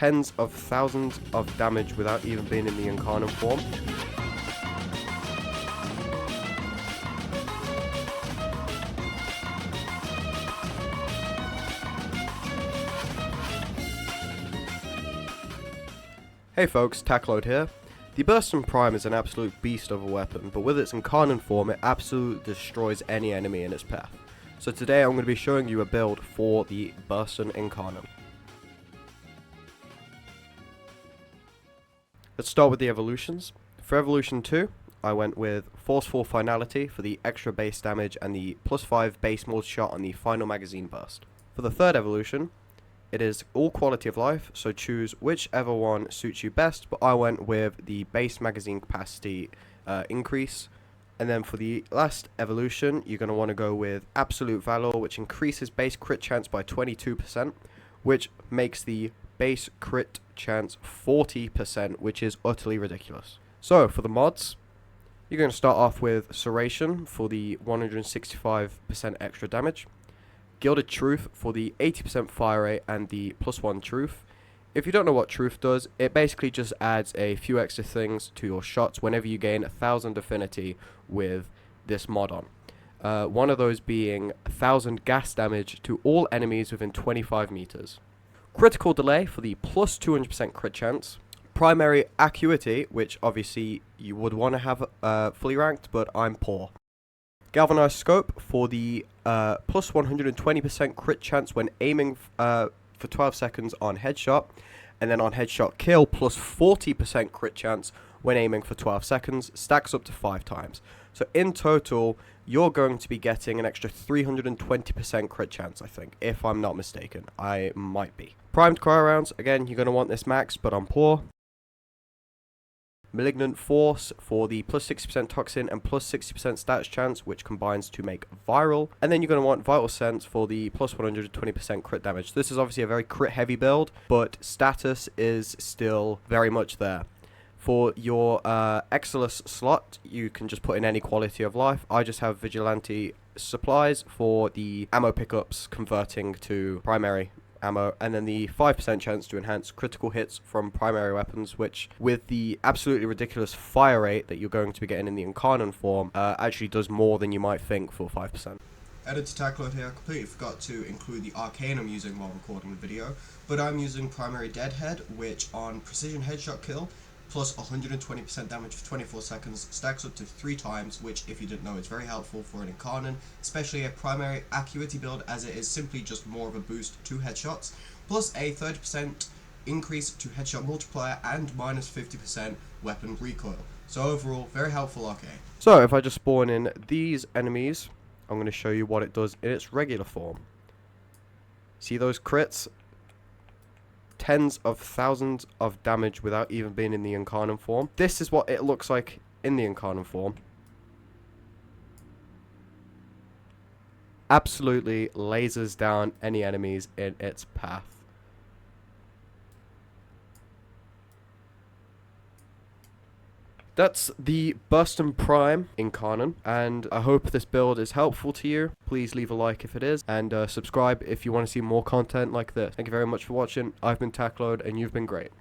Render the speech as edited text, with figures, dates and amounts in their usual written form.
tens of thousands of damage without even being in the Incarnon form. Hey folks, Tackload here. The Burston Prime is an absolute beast of a weapon, but with its Incarnon form it absolutely destroys any enemy in its path. So today I'm going to be showing you a build for the Burston Incarnon. Let's start with the evolutions. For evolution 2, I went with Forceful Finality for the extra base damage and the +5 base mortar shot on the final magazine burst. For the third evolution, it is all quality of life, so choose whichever one suits you best, but I went with the base magazine capacity increase. And then for the last evolution, you're going to want to go with Absolute Valor, which increases base crit chance by 22%, which makes the base crit chance 40%, which is utterly ridiculous. So for the mods, you're going to start off with Serration for the 165% extra damage, Gilded Truth for the 80% fire rate and the +1 truth. If you don't know what truth does, it basically just adds a few extra things to your shots whenever you gain 1000 affinity with this mod on. One of those being 1000 gas damage to all enemies within 25 meters. Critical Delay for the +200% crit chance. Primary Acuity, which obviously you would want to have fully ranked, but I'm poor. Galvanized Scope for the +120% crit chance when aiming for 12 seconds on headshot, and then on headshot kill +40% crit chance when aiming for 12 seconds, stacks up to 5 times. So in total, you're going to be getting an extra 320% crit chance, I think, if I'm not mistaken. I might be. Primed cryo rounds, again, you're going to want this max, but I'm poor. Malignant Force for the +60% toxin and +60% stats chance, which combines to make viral. And then you're going to want Vital Sense for the +120% crit damage. This is obviously a very crit heavy build, but status is still very much there. For your Exilus slot, you can just put in any quality of life. I just have Vigilante Supplies for the ammo pickups converting to primary ammo, and then the 5% chance to enhance critical hits from primary weapons, which with the absolutely ridiculous fire rate that you're going to be getting in the Incarnon form actually does more than you might think for 5%. Editor Tackload here. I completely forgot to include the arcane I'm using while recording the video, but I'm using Primary Deadhead, which on precision headshot kill plus 120% damage for 24 seconds stacks up to 3 times, which if you didn't know is very helpful for an Incarnon, especially a primary Acuity build, as it is simply just more of a boost to headshots, plus a 30% increase to headshot multiplier and -50% weapon recoil. So overall, very helpful arcane. So if I just spawn in these enemies, I'm going to show you what it does in its regular form. See those crits? Tens of thousands of damage without even being in the Incarnon form. This is what it looks like in the Incarnon form. Absolutely lasers down any enemies in its path. That's the Burston Prime Incarnon, and I hope this build is helpful to you. Please leave a like if it is, and subscribe if you want to see more content like this. Thank you very much for watching. I've been Tackload, and you've been great.